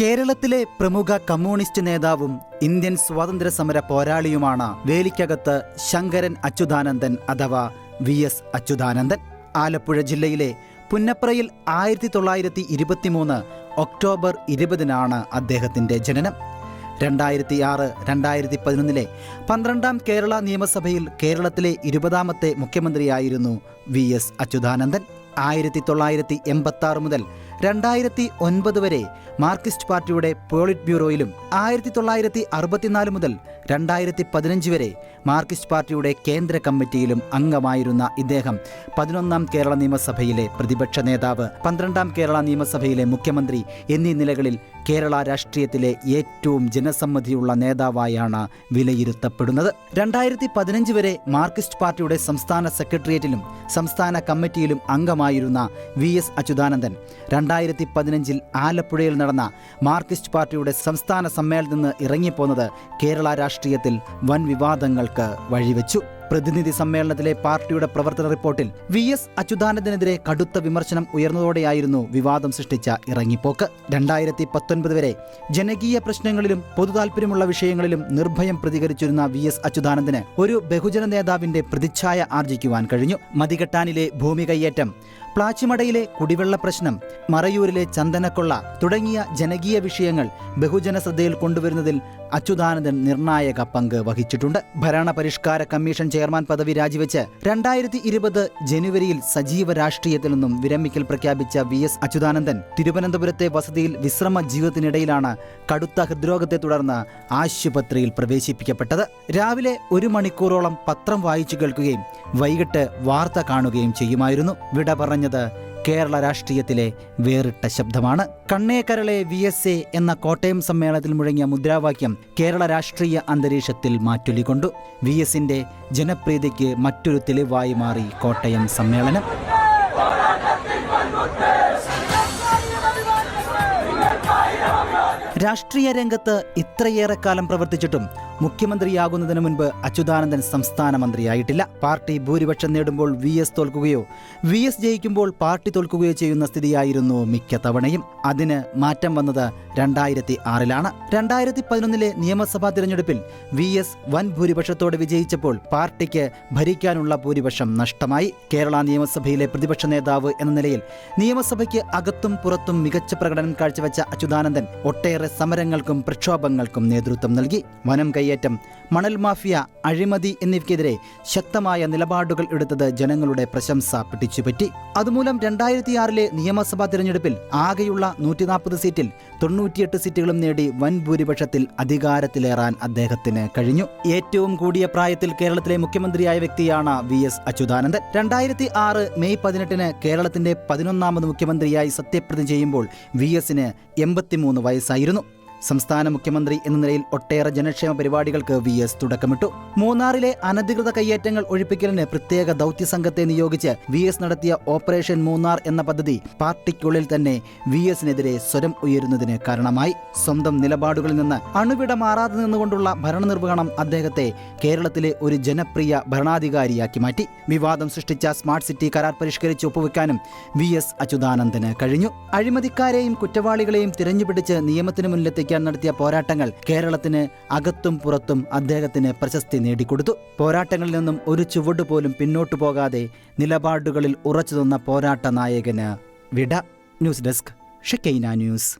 കേരളത്തിലെ പ്രമുഖ കമ്മ്യൂണിസ്റ്റ് നേതാവും ഇന്ത്യൻ സ്വാതന്ത്ര്യ സമര പോരാളിയുമാണ് വേലിക്കകത്ത് ശങ്കരൻ അച്യുതാനന്ദൻ അഥവാ VS അച്യുതാനന്ദൻ. ആലപ്പുഴ ജില്ലയിലെ പുന്നപ്രയിൽ 1923 ഒക്ടോബർ 20 അദ്ദേഹത്തിന്റെ ജനനം. 2006-2011 12ാം കേരള നിയമസഭയിൽ കേരളത്തിലെ 20ാമത്തെ മുഖ്യമന്ത്രിയായിരുന്നു VS അച്യുതാനന്ദൻ. 1986 മുതൽ 2009 വരെ മാർക്സിസ്റ്റ് പാർട്ടിയുടെ പോളിറ്റ് ബ്യൂറോയിലും 1964 മുതൽ 2015 വരെ മാർക്സിസ്റ്റ് പാർട്ടിയുടെ കേന്ദ്ര കമ്മിറ്റിയിലും അംഗമായിരുന്ന ഇദ്ദേഹം 11ാം കേരള നിയമസഭയിലെ പ്രതിപക്ഷ നേതാവ്, 12ാം കേരള നിയമസഭയിലെ മുഖ്യമന്ത്രി എന്നീ നിലകളിൽ കേരള രാഷ്ട്രീയത്തിലെ ഏറ്റവും ജനസമ്മതിയുള്ള നേതാവായാണ് വിലയിരുത്തപ്പെടുന്നത്. 2015 വരെ മാർക്സിസ്റ്റ് പാർട്ടിയുടെ സംസ്ഥാന സെക്രട്ടേറിയറ്റിലും സംസ്ഥാന കമ്മിറ്റിയിലും അംഗമായിരുന്ന VS അച്യുതാനന്ദൻ 2015 ആലപ്പുഴയിൽ നടന്ന മാർക്സിസ്റ്റ് പാർട്ടിയുടെ സംസ്ഥാന സമ്മേളനത്തിൽ നിന്ന് ഇറങ്ങിപ്പോന്നത് കേരള രാഷ്ട്രീയത്തിൽ വൻ വിവാദങ്ങൾക്ക് വഴിവെച്ചു. പ്രതിനിധി സമ്മേളനത്തിലെ പാർട്ടിയുടെ പ്രവർത്തന റിപ്പോർട്ടിൽ VS അച്യുതാനന്ദനെതിരെ കടുത്ത വിമർശനം ഉയർന്നതോടെയായിരുന്നു വിവാദം സൃഷ്ടിച്ച ഇറങ്ങിപ്പോക്ക്. 2019 വരെ ജനകീയ പ്രശ്നങ്ങളിലും പൊതുതാൽപര്യമുള്ള വിഷയങ്ങളിലും നിർഭയം പ്രതികരിച്ചിരുന്ന VS അച്യുതാനന്ദന് ഒരു ബഹുജന നേതാവിന്റെ പ്രതിച്ഛായ ആർജിക്കുവാൻ കഴിഞ്ഞു. മതികെട്ടാനിലെ ഭൂമി കയ്യേറ്റം, പ്ലാച്ചിമടയിലെ കുടിവെള്ള പ്രശ്നം, മറയൂരിലെ ചന്ദനക്കൊള്ള തുടങ്ങിയ ജനകീയ വിഷയങ്ങൾ ബഹുജന ശ്രദ്ധയിൽ കൊണ്ടുവരുന്നതിൽ അച്യുതാനന്ദൻ നിർണായക പങ്ക് വഹിച്ചിട്ടുണ്ട്. ഭരണപരിഷ്കാര കമ്മീഷൻ ചെയർമാൻ പദവി രാജിവെച്ച് 2020 ജനുവരിയിൽ സജീവ രാഷ്ട്രീയത്തിൽ നിന്നും വിരമിക്കൽ പ്രഖ്യാപിച്ച VS അച്യുതാനന്ദൻ തിരുവനന്തപുരത്തെ വസതിയിൽ വിശ്രമ ജീവിതത്തിനിടയിലാണ് കടുത്ത ഹൃദ്രോഗത്തെ തുടർന്ന് ആശുപത്രിയിൽ പ്രവേശിപ്പിക്കപ്പെട്ടത്. രാവിലെ 1 മണിക്കൂറോളം പത്രം വായിച്ചു കേൾക്കുകയും വൈകിട്ട് വാർത്ത കാണുകയും ചെയ്യുമായിരുന്നു. വിട പറഞ്ഞത് കേരള രാഷ്ട്രീയത്തിലെ വേറിട്ട ശബ്ദമാണ്. കണ്ണേ കരളെ VSA എന്ന കോട്ടയം സമ്മേളനത്തിൽ മുഴങ്ങിയ മുദ്രാവാക്യം കേരള രാഷ്ട്രീയ അന്തരീക്ഷത്തിൽ മാറ്റൊലികൊണ്ടു. VSന്റെ ജനപ്രീതിക്ക് മറ്റൊരു തെളിവായി മാറി കോട്ടയം സമ്മേളനം. രാഷ്ട്രീയ രംഗത്ത് ഇത്രയേറെ കാലം പ്രവർത്തിച്ചിട്ടും മുഖ്യമന്ത്രിയാകുന്നതിന് മുൻപ് അച്യുതാനന്ദൻ സംസ്ഥാന മന്ത്രിയായിട്ടില്ല. പാർട്ടി ഭൂരിപക്ഷം നേടുമ്പോൾ VS തോൽക്കുകയോ VS ജയിക്കുമ്പോൾ പാർട്ടി തോൽക്കുകയോ ചെയ്യുന്ന സ്ഥിതിയായിരുന്നു മിക്ക തവണയും. അതിന് മാറ്റം വന്നത് 2006-ലാണ്. 2011 നിയമസഭാ തിരഞ്ഞെടുപ്പിൽ VS വൻ ഭൂരിപക്ഷത്തോടെ വിജയിച്ചപ്പോൾ പാർട്ടിക്ക് ഭരിക്കാനുള്ള ഭൂരിപക്ഷം നഷ്ടമായി. കേരള നിയമസഭയിലെ പ്രതിപക്ഷ നേതാവ് എന്ന നിലയിൽ നിയമസഭയ്ക്ക് അകത്തും പുറത്തും മികച്ച പ്രകടനം കാഴ്ചവെച്ച അച്യുതാനന്ദൻ ഒട്ടേറെ സമരങ്ങൾക്കും പ്രക്ഷോഭങ്ങൾക്കും നേതൃത്വം നൽകി. വനം കയ്യേറ്റം, മണൽ മാഫിയ, അഴിമതി എന്നിവയ്ക്കെതിരെ ശക്തമായ നിലപാടുകൾ എടുത്തത് ജനങ്ങളുടെ പ്രശംസ പിടിച്ചുപറ്റി. അതുമൂലം 2006 നിയമസഭാ തിരഞ്ഞെടുപ്പിൽ ആകെയുള്ള 140 സീറ്റിൽ 98 സീറ്റുകളും നേടി വൻ ഭൂരിപക്ഷത്തിൽ അധികാരത്തിലേറാൻ അദ്ദേഹത്തിന് കഴിഞ്ഞു. ഏറ്റവും കൂടിയ പ്രായത്തിൽ കേരളത്തിലെ മുഖ്യമന്ത്രിയായ വ്യക്തിയാണ് VS അച്യുതാനന്ദൻ. 2006 മെയ് 18 കേരളത്തിന്റെ 11ാമത് മുഖ്യമന്ത്രിയായി സത്യപ്രതിജ്ഞ ചെയ്യുമ്പോൾ VSന് 83 വയസ്സായിരുന്നു. സംസ്ഥാന മുഖ്യമന്ത്രി എന്ന നിലയിൽ ഒട്ടേറെ ജനക്ഷേമ പരിപാടികൾക്ക് VS തുടക്കമിട്ടു. മൂന്നാറിലെ അനധികൃത കയ്യേറ്റങ്ങൾ ഒഴിപ്പിക്കലിന് പ്രത്യേക ദൗത്യ സംഘത്തെ നിയോഗിച്ച് VS നടത്തിയ ഓപ്പറേഷൻ മൂന്നാർ എന്ന പദ്ധതി പാർട്ടിക്കുള്ളിൽ തന്നെ VSനെതിരെ സ്വരം ഉയരുന്നതിന് കാരണമായി. സ്വന്തം നിലപാടുകളിൽ നിന്ന് അണുവിട മാറാതെ നിന്നുകൊണ്ടുള്ള ഭരണനിർവഹണം അദ്ദേഹത്തെ കേരളത്തിലെ ഒരു ജനപ്രിയ ഭരണാധികാരിയാക്കി മാറ്റി. വിവാദം സൃഷ്ടിച്ച സ്മാർട്ട് സിറ്റി കരാർ പരിഷ്കരിച്ച് ഒപ്പുവെക്കാനും VS അച്യുതാനന്ദന് കഴിഞ്ഞു. അഴിമതിക്കാരെയും കുറ്റവാളികളെയും തിരഞ്ഞുപിടിച്ച് നിയമത്തിന് മുന്നിലെത്തി നടത്തിയ പോരാട്ടങ്ങൾ കേരളത്തിന് അകത്തും പുറത്തും അദ്ദേഹത്തിന് പ്രശസ്തി നേടിക്കൊടുത്തു. പോരാട്ടങ്ങളിൽ നിന്നും ഒരു ചുവട് പോലും പിന്നോട്ടു പോകാതെ നിലപാടുകളിൽ ഉറച്ചു നിന്ന പോരാട്ട നായകന് വിട. News desk, Shekinah news.